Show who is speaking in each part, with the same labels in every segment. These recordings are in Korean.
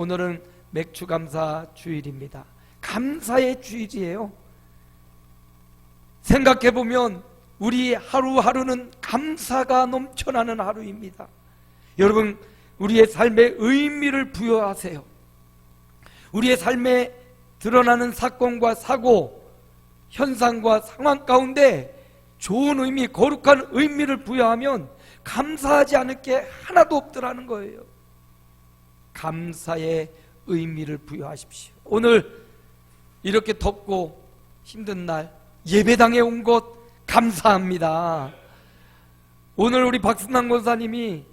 Speaker 1: 오늘은 맥주감사 주일입니다. 감사의 주일이에요. 생각해보면 우리 하루하루는 감사가 넘쳐나는 하루입니다. 여러분, 우리의 삶에 의미를 부여하세요. 우리의 삶에 드러나는 사건과 사고, 현상과 상황 가운데 좋은 의미, 거룩한 의미를 부여하면 감사하지 않을 게 하나도 없더라는 거예요. 감사의 의미를 부여하십시오. 오늘 이렇게 덥고 힘든 날 예배당에 온 것 감사합니다. 오늘 우리 박순남 권사님이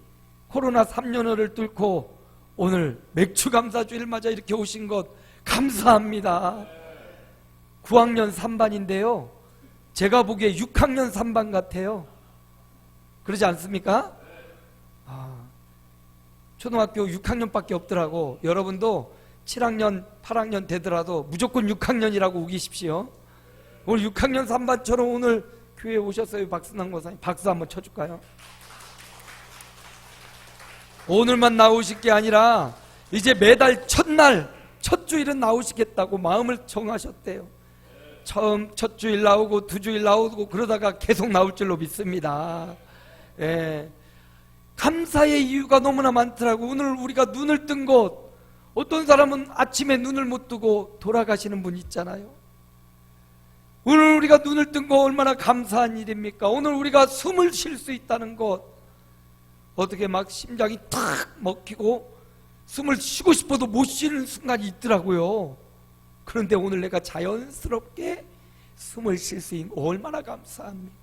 Speaker 1: 코로나 3년호를 뚫고 오늘 맥주감사주일 맞아 이렇게 오신 것 감사합니다. 9학년 3반인데요 제가 보기에 6학년 3반 같아요. 그러지 않습니까? 초등학교 6학년밖에 없더라고. 여러분도 7학년 8학년 되더라도 무조건 6학년이라고 우기십시오. 오늘 6학년 3반처럼 오늘 교회에 오셨어요. 박순남 권사님 박수 한번 쳐줄까요? 오늘만 나오실 게 아니라 이제 매달 첫날 첫 주일은 나오시겠다고 마음을 정하셨대요. 처음 첫 주일 나오고 두 주일 나오고 그러다가 계속 나올 줄로 믿습니다. 예. 감사의 이유가 너무나 많더라고. 오늘 우리가 눈을 뜬 것, 어떤 사람은 아침에 눈을 못 뜨고 돌아가시는 분 있잖아요. 오늘 우리가 눈을 뜬 거 얼마나 감사한 일입니까? 오늘 우리가 숨을 쉴 수 있다는 것, 어떻게 막 심장이 탁 먹히고 숨을 쉬고 싶어도 못 쉬는 순간이 있더라고요. 그런데 오늘 내가 자연스럽게 숨을 쉴 수 있는 얼마나 감사합니까?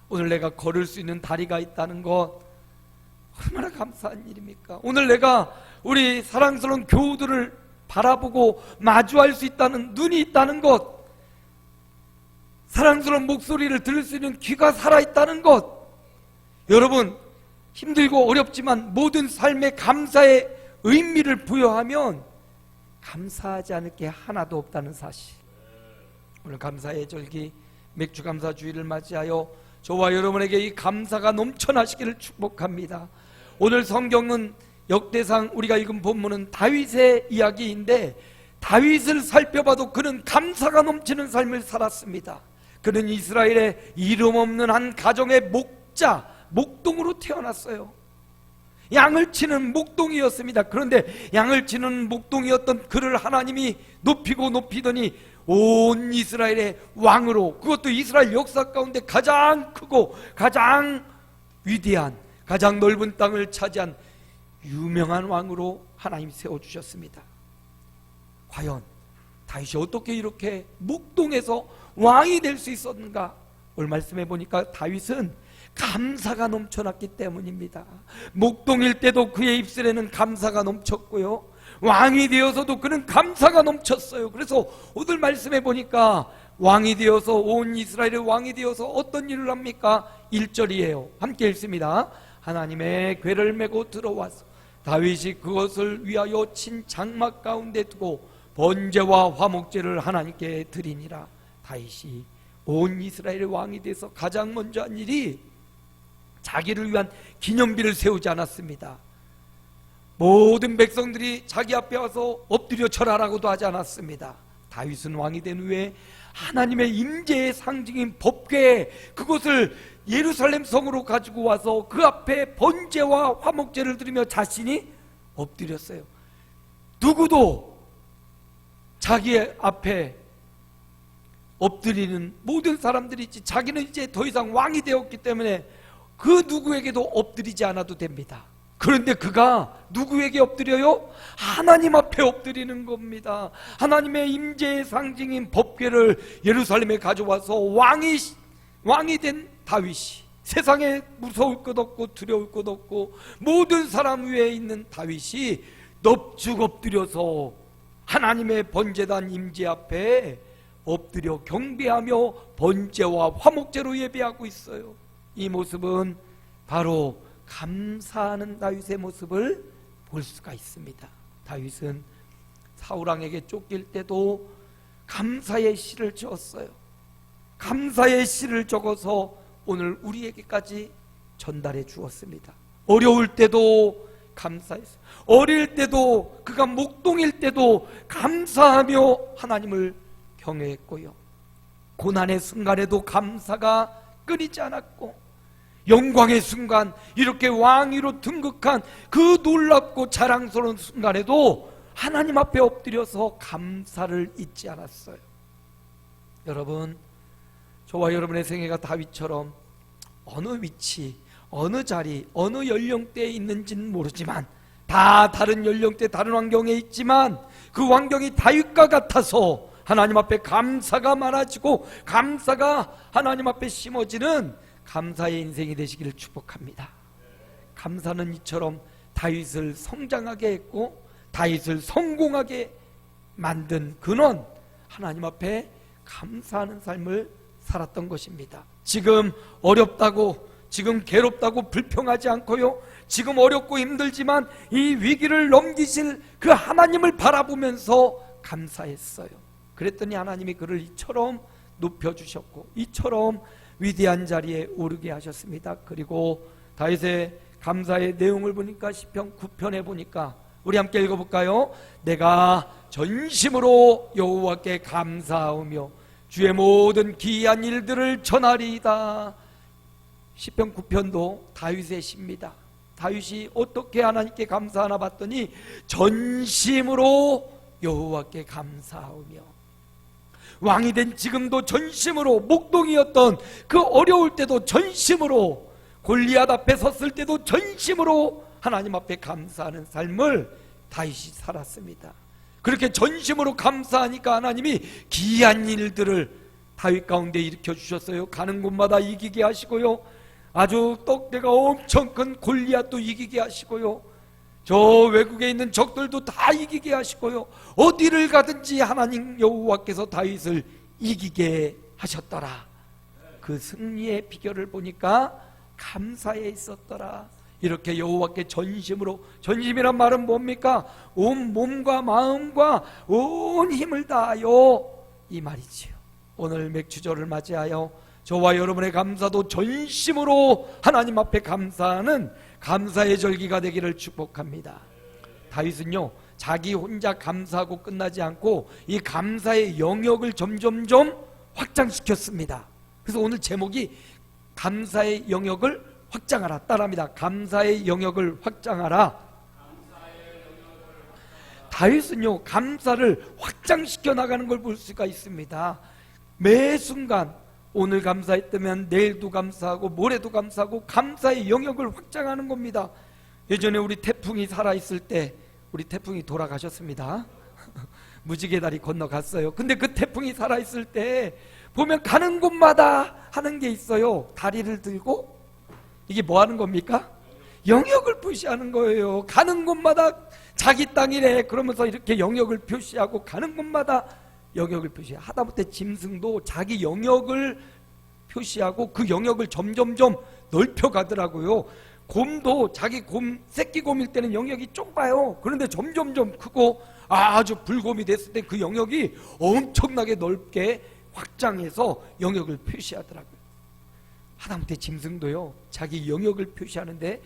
Speaker 1: 오늘 내가 걸을 수 있는 다리가 있다는 것 얼마나 감사한 일입니까? 오늘 내가 우리 사랑스러운 교우들을 바라보고 마주할 수 있다는 눈이 있다는 것, 사랑스러운 목소리를 들을 수 있는 귀가 살아있다는 것, 여러분 힘들고 어렵지만 모든 삶에 감사의 의미를 부여하면 감사하지 않을 게 하나도 없다는 사실. 오늘 감사의 절기 맥주감사주일을 맞이하여 저와 여러분에게 이 감사가 넘쳐나시기를 축복합니다. 오늘 성경은 역대상 우리가 읽은 본문은 다윗의 이야기인데 다윗을 살펴봐도 그는 감사가 넘치는 삶을 살았습니다. 그는 이스라엘의 이름 없는 한 가정의 목동으로 태어났어요. 양을 치는 목동이었습니다. 그런데 양을 치는 목동이었던 그를 하나님이 높이고 높이더니 온 이스라엘의 왕으로, 그것도 이스라엘 역사 가운데 가장 크고 가장 위대한, 가장 넓은 땅을 차지한 유명한 왕으로 하나님이 세워주셨습니다. 과연 다윗이 어떻게 이렇게 목동에서 왕이 될 수 있었는가? 오늘 말씀해 보니까 다윗은 감사가 넘쳐났기 때문입니다. 목동일 때도 그의 입술에는 감사가 넘쳤고요, 왕이 되어서도 그는 감사가 넘쳤어요. 그래서 오늘 말씀해 보니까 왕이 되어서, 온 이스라엘의 왕이 되어서 어떤 일을 합니까? 1절이에요. 함께 읽습니다. 하나님의 궤를 메고 들어와서 다윗이 그것을 위하여 친 장막 가운데 두고 번제와 화목제를 하나님께 드리니라. 다윗이 온 이스라엘의 왕이 돼서 가장 먼저 한 일이 자기를 위한 기념비를 세우지 않았습니다. 모든 백성들이 자기 앞에 와서 엎드려 절하라고도 하지 않았습니다. 다윗은 왕이 된 후에 하나님의 임재의 상징인 법궤, 그것을 예루살렘 성으로 가지고 와서 그 앞에 번제와 화목제를 드리며 자신이 엎드렸어요. 누구도 자기 앞에 엎드리는 모든 사람들이 있지, 자기는 이제 더 이상 왕이 되었기 때문에 그 누구에게도 엎드리지 않아도 됩니다. 그런데 그가 누구에게 엎드려요? 하나님 앞에 엎드리는 겁니다. 하나님의 임재의 상징인 법궤를 예루살렘에 가져와서 왕이 된 다윗이, 세상에 무서울 것 없고 두려울 것 없고 모든 사람 위에 있는 다윗이 넙죽 엎드려서 하나님의 번제단 임재 앞에 엎드려 경배하며 번제와 화목제로 예배하고 있어요. 이 모습은 바로 감사하는 다윗의 모습을 볼 수가 있습니다. 다윗은 사울왕에게 쫓길 때도 감사의 시를 지었어요. 감사의 시를 적어서 오늘 우리에게까지 전달해 주었습니다. 어려울 때도 감사했어요. 어릴 때도, 그가 목동일 때도 감사하며 하나님을 경외했고요, 고난의 순간에도 감사가 끊이지 않았고, 영광의 순간, 이렇게 왕위로 등극한 그 놀랍고 자랑스러운 순간에도 하나님 앞에 엎드려서 감사를 잊지 않았어요. 여러분, 저와 여러분의 생애가 다윗처럼 어느 위치, 어느 자리, 어느 연령대에 있는지는 모르지만, 다 다른 연령대, 다른 환경에 있지만 그 환경이 다윗과 같아서 하나님 앞에 감사가 많아지고 감사가 하나님 앞에 심어지는 감사의 인생이 되시기를 축복합니다. 감사는 이처럼 다윗을 성장하게 했고 다윗을 성공하게 만든 근원, 하나님 앞에 감사하는 삶을 살았던 것입니다. 지금 어렵다고, 지금 괴롭다고 불평하지 않고요, 지금 어렵고 힘들지만 이 위기를 넘기실 그 하나님을 바라보면서 감사했어요. 그랬더니 하나님이 그를 이처럼 높여주셨고 이처럼 위대한 자리에 오르게 하셨습니다. 그리고 다윗의 감사의 내용을 보니까 시편 9편에 보니까, 우리 함께 읽어볼까요? 내가 전심으로 여호와께 감사하며 주의 모든 기이한 일들을 전하리이다. 시편 9편도 다윗의 시입니다. 다윗이 어떻게 하나님께 감사하나 봤더니 전심으로 여호와께 감사하며, 왕이 된 지금도 전심으로, 목동이었던 그 어려울 때도 전심으로, 골리앗 앞에 섰을 때도 전심으로 하나님 앞에 감사하는 삶을 다윗이 살았습니다. 그렇게 전심으로 감사하니까 하나님이 기이한 일들을 다윗 가운데 일으켜 주셨어요. 가는 곳마다 이기게 하시고요, 아주 떡대가 엄청 큰 골리앗도 이기게 하시고요, 저 외국에 있는 적들도 다 이기게 하시고요, 어디를 가든지 하나님 여호와께서 다윗을 이기게 하셨더라. 그 승리의 비결을 보니까 감사에 있었더라. 이렇게 여호와께 전심으로, 전심이란 말은 뭡니까? 온 몸과 마음과 온 힘을 다하여, 이 말이지요. 오늘 맥주절을 맞이하여 저와 여러분의 감사도 전심으로 하나님 앞에 감사하는 감사의 절기가 되기를 축복합니다. 다윗은요, 자기 혼자 감사하고 끝나지 않고 이 감사의 영역을 점점점 확장시켰습니다. 그래서 오늘 제목이 감사의 영역을 확장하라. 따라합니다. 감사의 영역을 확장하라. 다윗은요, 감사를 확장시켜 나가는 걸 볼 수가 있습니다. 매 순간, 오늘 감사했다면 내일도 감사하고 모레도 감사하고 감사의 영역을 확장하는 겁니다. 예전에 우리 태풍이 살아있을 때, 우리 태풍이 돌아가셨습니다. 무지개 다리 건너갔어요. 근데 그 태풍이 살아있을 때 보면 가는 곳마다 하는 게 있어요. 다리를 들고, 이게 뭐 하는 겁니까? 영역을 표시하는 거예요. 가는 곳마다 자기 땅이래 그러면서 이렇게 영역을 표시하고, 가는 곳마다 영역을 표시해. 하다못해 짐승도 자기 영역을 표시하고 그 영역을 점점점 넓혀가더라고요. 곰도 자기 곰, 새끼 곰일 때는 영역이 좁아요. 그런데 점점점 크고 아주 불곰이 됐을 때 그 영역이 엄청나게 넓게 확장해서 영역을 표시하더라고요. 하다못해 짐승도요, 자기 영역을 표시하는데,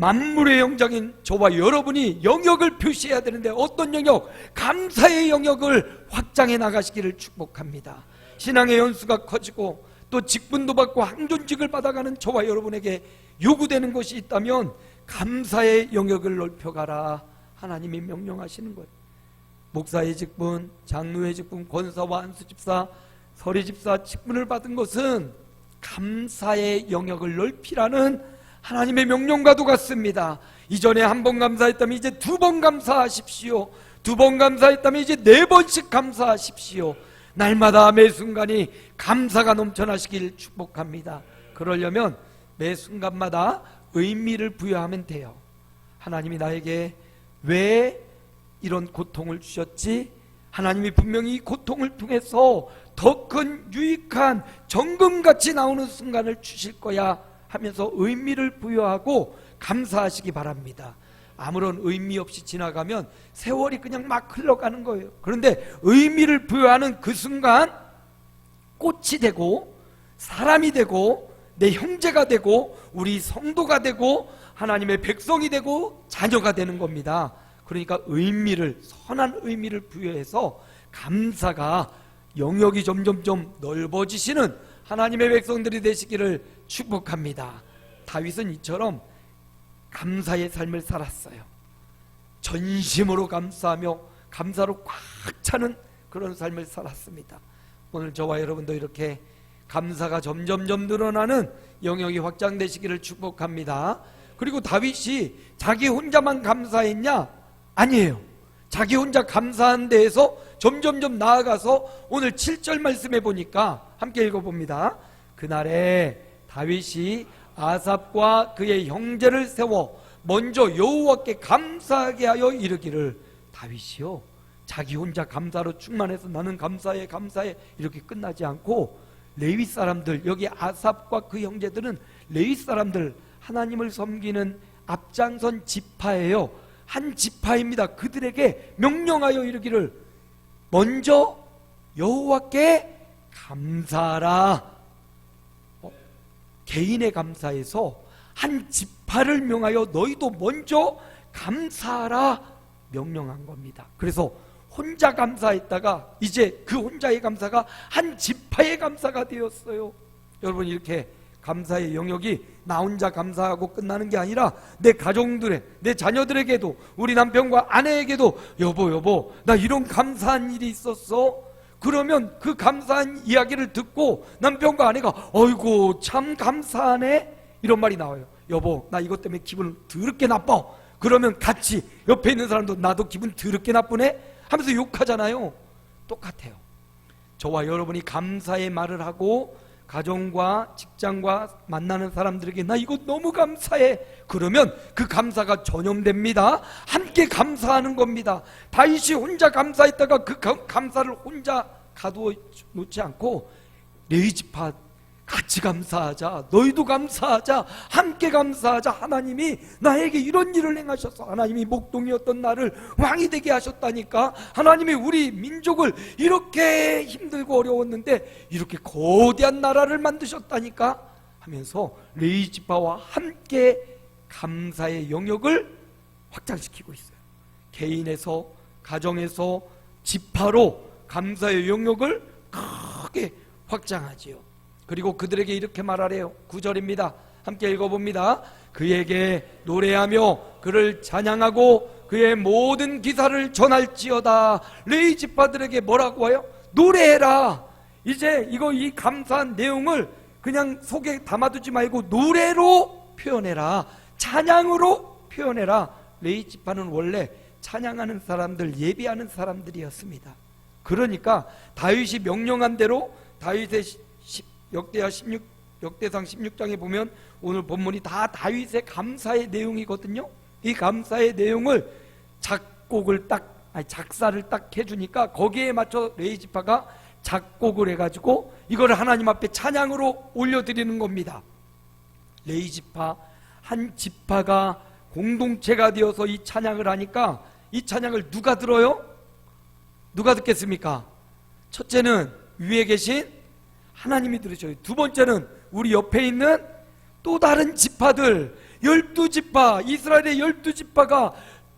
Speaker 1: 만물의 영장인 저와 여러분이 영역을 표시해야 되는데 어떤 영역? 감사의 영역을 확장해 나가시기를 축복합니다. 신앙의 연수가 커지고 또 직분도 받고 항존직을 받아가는 저와 여러분에게 요구되는 것이 있다면 감사의 영역을 넓혀가라. 하나님이 명령하시는 거예요. 목사의 직분, 장로의 직분, 권사와 안수집사, 서리집사 직분을 받은 것은 감사의 영역을 넓히라는 하나님의 명령과도 같습니다. 이전에 한 번 감사했다면 이제 2번 감사하십시오. 2번 감사했다면 이제 4번씩 감사하십시오. 날마다 매 순간이 감사가 넘쳐나시길 축복합니다. 그러려면 매 순간마다 의미를 부여하면 돼요. 하나님이 나에게 왜 이런 고통을 주셨지? 하나님이 분명히 이 고통을 통해서 더 큰 유익한 정금같이 나오는 순간을 주실 거야 하면서 의미를 부여하고 감사하시기 바랍니다. 아무런 의미 없이 지나가면 세월이 그냥 막 흘러가는 거예요. 그런데 의미를 부여하는 그 순간 꽃이 되고 사람이 되고 내 형제가 되고 우리 성도가 되고 하나님의 백성이 되고 자녀가 되는 겁니다. 그러니까 선한 의미를 부여해서 감사가 영역이 점점점 넓어지시는 하나님의 백성들이 되시기를 축복합니다. 다윗은 이처럼 감사의 삶을 살았어요. 전심으로 감사하며 감사로 꽉 차는 그런 삶을 살았습니다. 오늘 저와 여러분도 이렇게 감사가 점점점 늘어나는 영역이 확장되시기를 축복합니다. 그리고 다윗이 자기 혼자만 감사했냐? 아니에요. 자기 혼자 감사한 데에서 점점점 나아가서 오늘 7절 말씀해 보니까 함께 읽어봅니다. 그날에 다윗이 아삽과 그의 형제를 세워 먼저 여호와께 감사하게 하여 이르기를, 다윗이요 자기 혼자 감사로 충만해서 나는 감사해 이렇게 끝나지 않고 레위 사람들, 여기 아삽과 그 형제들은 레위 사람들, 하나님을 섬기는 앞장선 지파예요. 한 지파입니다. 그들에게 명령하여 이르기를 먼저 여호와께 감사하라. 개인의 감사에서 한 지파를 명하여 너희도 먼저 감사하라 명령한 겁니다. 그래서 혼자 감사했다가 이제 그 혼자의 감사가 한 지파의 감사가 되었어요. 여러분, 이렇게 감사의 영역이 나 혼자 감사하고 끝나는 게 아니라 내 가족들의, 내 자녀들에게도, 우리 남편과 아내에게도 여보 나 이런 감사한 일이 있었어. 그러면 그 감사한 이야기를 듣고 남편과 아내가 어이구 참 감사하네 이런 말이 나와요. 여보 나 이것 때문에 기분 더럽게 나빠. 그러면 같이 옆에 있는 사람도 나도 기분 더럽게 나쁘네 하면서 욕하잖아요. 똑같아요. 저와 여러분이 감사의 말을 하고 가정과 직장과 만나는 사람들에게 나 이거 너무 감사해 그러면 그 감사가 전염됩니다. 함께 감사하는 겁니다. 다윗이 혼자 감사했다가 그 감사를 혼자 가두어 놓지 않고 레위 지파 같이 감사하자, 너희도 감사하자, 함께 감사하자. 하나님이 나에게 이런 일을 행하셔서 하나님이 목동이었던 나를 왕이 되게 하셨다니까. 하나님이 우리 민족을 이렇게 힘들고 어려웠는데 이렇게 거대한 나라를 만드셨다니까 하면서 레위 지파와 함께 감사의 영역을 확장시키고 있어요. 개인에서, 가정에서, 지파로 감사의 영역을 크게 확장하지요. 그리고 그들에게 이렇게 말하래요. 9절입니다. 함께 읽어봅니다. 그에게 노래하며 그를 찬양하고 그의 모든 기사를 전할지어다. 레위 지파들에게 뭐라고 해요? 노래해라. 이제 이 감사한 내용을 그냥 속에 담아두지 말고 노래로 표현해라. 찬양으로 표현해라. 레위 지파는 원래 찬양하는 사람들, 예배하는 사람들이었습니다. 그러니까 다윗이 명령한 대로 다윗의 역대상 16장에 보면 오늘 본문이 다 다윗의 감사의 내용이거든요. 이 감사의 내용을 작사를 딱 해주니까 거기에 맞춰 레위 지파가 작곡을 해가지고 이거를 하나님 앞에 찬양으로 올려드리는 겁니다. 레위 지파 한 지파가 공동체가 되어서 이 찬양을 하니까 이 찬양을 누가 들어요? 누가 듣겠습니까? 첫째는 위에 계신 하나님이 들으셔요. 두 번째는 우리 옆에 있는 또 다른 지파들, 12지파, 이스라엘의 12지파가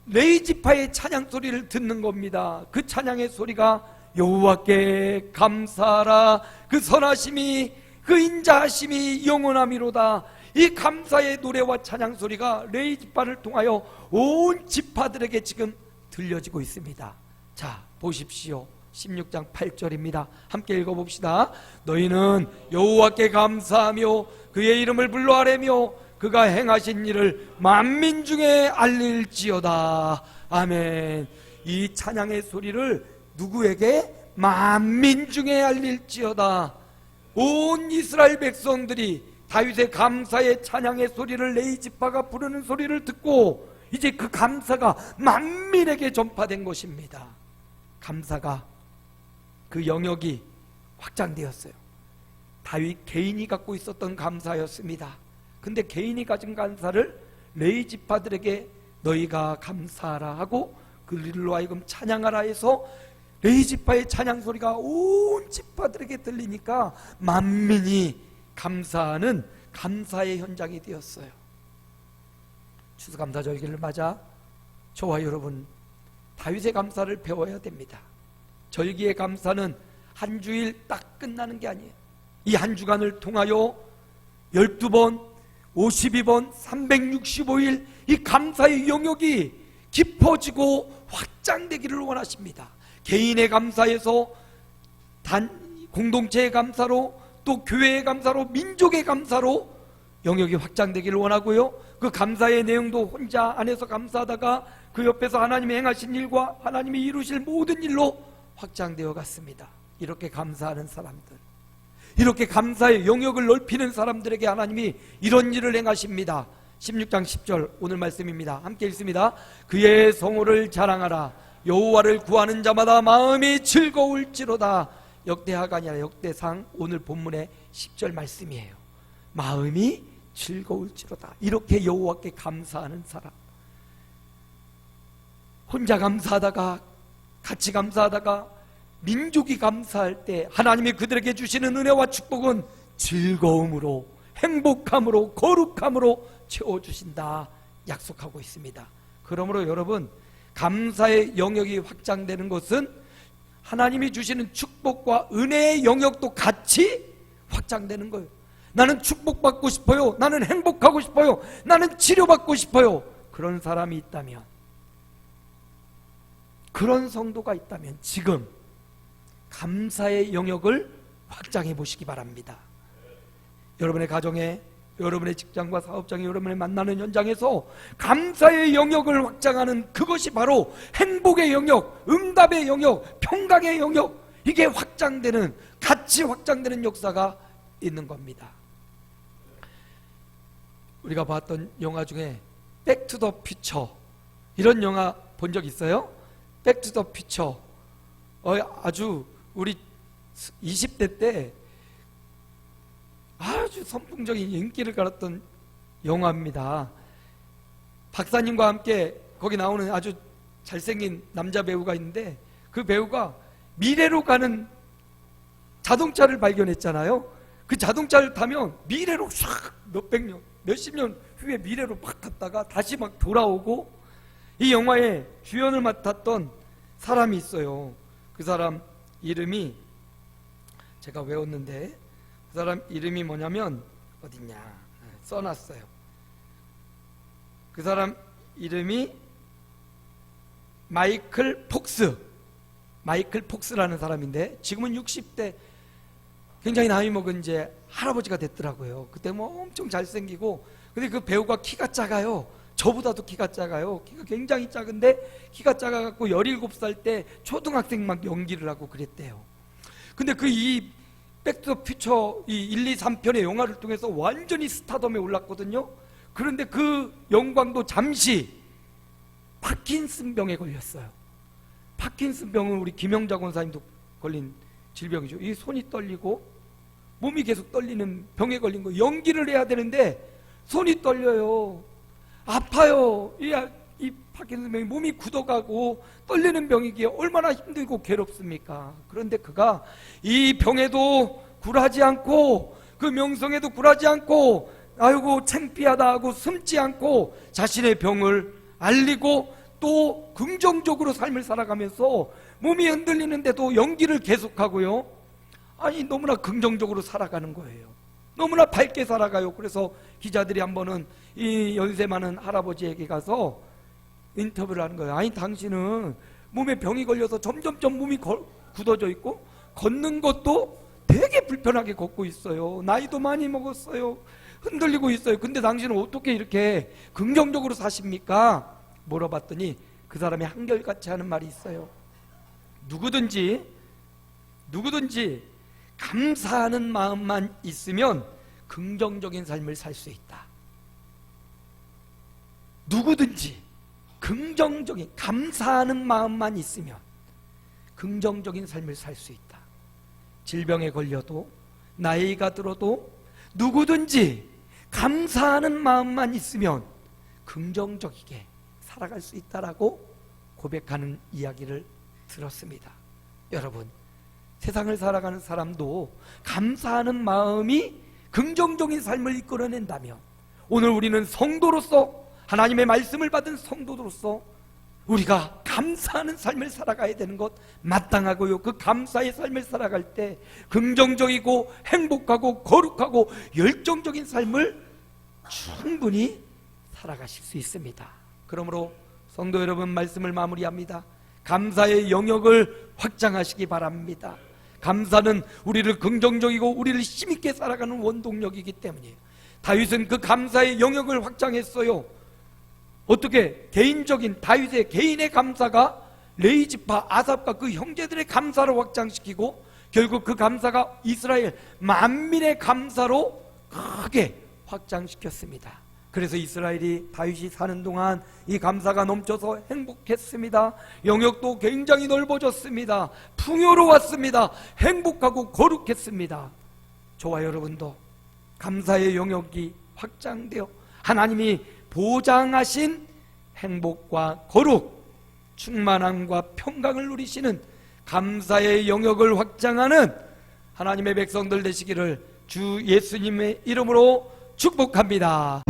Speaker 1: 레위 지파의 찬양 소리를 듣는 겁니다. 그 찬양의 소리가 여호와께 감사하라, 그 선하심이, 그 인자하심이 영원함이로다. 이 감사의 노래와 찬양 소리가 레위 지파를 통하여 온 지파들에게 지금 들려지고 있습니다. 자, 보십시오. 16장 8절입니다. 함께 읽어봅시다. 너희는 여호와께 감사하며 그의 이름을 불러 아뢰며 그가 행하신 일을 만민 중에 알릴지어다. 아멘. 이 찬양의 소리를 누구에게? 만민 중에 알릴지어다. 온 이스라엘 백성들이 다윗의 감사의 찬양의 소리를 레위 지파가 부르는 소리를 듣고 이제 그 감사가 만민에게 전파된 것입니다. 감사가 그 영역이 확장되었어요. 다윗 개인이 갖고 있었던 감사였습니다. 근데 개인이 가진 감사를 레위 지파들에게 너희가 감사하라 하고 그들로 하여금 찬양하라 해서 레위 지파의 찬양 소리가 온 지파들에게 들리니까 만민이 감사하는 감사의 현장이 되었어요. 추수감사절기를 맞아 저와 여러분 다윗의 감사를 배워야 됩니다. 절기의 감사는 한 주일 딱 끝나는 게 아니에요. 이 한 주간을 통하여 12번, 52번, 365일 이 감사의 영역이 깊어지고 확장되기를 원하십니다. 개인의 감사에서 공동체의 감사로, 또 교회의 감사로, 민족의 감사로 영역이 확장되기를 원하고요. 그 감사의 내용도 혼자 안에서 감사하다가 그 옆에서 하나님이 행하신 일과 하나님이 이루실 모든 일로 확장되어 갔습니다. 이렇게 감사하는 사람들, 이렇게 감사의 영역을 넓히는 사람들에게 하나님이 이런 일을 행하십니다. 16장 10절 오늘 말씀입니다. 함께 읽습니다. 그의 성호를 자랑하라. 여호와를 구하는 자마다 마음이 즐거울지로다. 역대하가 아니라 역대상 오늘 본문의 10절 말씀이에요. 마음이 즐거울지로다. 이렇게 여호와께 감사하는 사람, 혼자 감사하다가 같이 감사하다가 민족이 감사할 때 하나님이 그들에게 주시는 은혜와 축복은 즐거움으로, 행복함으로, 거룩함으로 채워주신다 약속하고 있습니다. 그러므로 여러분, 감사의 영역이 확장되는 것은 하나님이 주시는 축복과 은혜의 영역도 같이 확장되는 거예요. 나는 축복받고 싶어요. 나는 행복하고 싶어요. 나는 치료받고 싶어요. 그런 사람이 있다면, 그런 성도가 있다면 지금 감사의 영역을 확장해 보시기 바랍니다. 여러분의 가정에, 여러분의 직장과 사업장에, 여러분의 만나는 현장에서 감사의 영역을 확장하는 그것이 바로 행복의 영역, 응답의 영역, 평강의 영역, 이게 확장되는, 같이 확장되는 역사가 있는 겁니다. 우리가 봤던 영화 중에 백투더퓨처, 이런 영화 본 적 있어요? 백투더퓨처 아주 우리 20대 때 아주 선풍적인 인기를 끌었던 영화입니다. 박사님과 함께 거기 나오는 아주 잘생긴 남자 배우가 있는데, 그 배우가 미래로 가는 자동차를 발견했잖아요. 그 자동차를 타면 미래로 샥 몇백 년, 몇십 년 후에 미래로 막 갔다가 다시 막 돌아오고, 이 영화의 주연을 맡았던 사람이 있어요. 그 사람 이름이 제가 외웠는데, 그 사람 이름이 뭐냐면, 어딨냐, 써놨어요. 그 사람 이름이 마이클 폭스라는 사람인데, 지금은 60대 굉장히 나이 먹은 이제 할아버지가 됐더라고요. 그때 뭐 엄청 잘생기고, 근데 그 배우가 키가 작아요. 저보다도 키가 작아요. 키가 굉장히 작은데, 키가 작아갖고 17살 때 초등학생 막 연기를 하고 그랬대요. 근데 이 백투더퓨처 이 1, 2, 3편의 영화를 통해서 완전히 스타덤에 올랐거든요. 그런데 그 영광도 잠시 파킨슨병에 걸렸어요. 파킨슨병은 우리 김영자 권사님도 걸린 질병이죠. 이 손이 떨리고 몸이 계속 떨리는 병에 걸린 거. 연기를 해야 되는데 손이 떨려요. 아파요. 이 파킨슨병이 몸이 굳어가고 떨리는 병이기에 얼마나 힘들고 괴롭습니까? 그런데 그가 이 병에도 굴하지 않고, 그 명성에도 굴하지 않고, 아이고 창피하다 하고 숨지 않고 자신의 병을 알리고 또 긍정적으로 삶을 살아가면서 몸이 흔들리는데도 연기를 계속하고요. 아니, 너무나 긍정적으로 살아가는 거예요. 너무나 밝게 살아가요. 그래서 기자들이 한 번은 이 연세 많은 할아버지에게 가서 인터뷰를 하는 거예요. 아니, 당신은 몸에 병이 걸려서 점점점 몸이 굳어져 있고 걷는 것도 되게 불편하게 걷고 있어요. 나이도 많이 먹었어요. 흔들리고 있어요. 근데 당신은 어떻게 이렇게 긍정적으로 사십니까? 물어봤더니 그 사람이 한결같이 하는 말이 있어요. 누구든지 감사하는 마음만 있으면 긍정적인 삶을 살 수 있다. 누구든지 긍정적인, 감사하는 마음만 있으면 긍정적인 삶을 살 수 있다. 질병에 걸려도, 나이가 들어도 누구든지 감사하는 마음만 있으면 긍정적이게 살아갈 수 있다라고 고백하는 이야기를 들었습니다. 여러분, 세상을 살아가는 사람도 감사하는 마음이 긍정적인 삶을 이끌어낸다면 오늘 우리는 성도로서, 하나님의 말씀을 받은 성도로서 우리가 감사하는 삶을 살아가야 되는 것 마땅하고요. 그 감사의 삶을 살아갈 때 긍정적이고 행복하고 거룩하고 열정적인 삶을 충분히 살아가실 수 있습니다. 그러므로 성도 여러분, 말씀을 마무리합니다. 감사의 영역을 확장하시기 바랍니다. 감사는 우리를 긍정적이고 우리를 힘있게 살아가는 원동력이기 때문이에요. 다윗은 그 감사의 영역을 확장했어요. 어떻게? 개인적인, 다윗의 개인의 감사가 레위지파 아삽과 그 형제들의 감사로 확장시키고 결국 그 감사가 이스라엘 만민의 감사로 크게 확장시켰습니다. 그래서 이스라엘이 다윗이 사는 동안 이 감사가 넘쳐서 행복했습니다. 영역도 굉장히 넓어졌습니다. 풍요로웠습니다. 행복하고 거룩했습니다. 저와 여러분도 감사의 영역이 확장되어 하나님이 보장하신 행복과 거룩, 충만함과 평강을 누리시는 감사의 영역을 확장하는 하나님의 백성들 되시기를 주 예수님의 이름으로 축복합니다.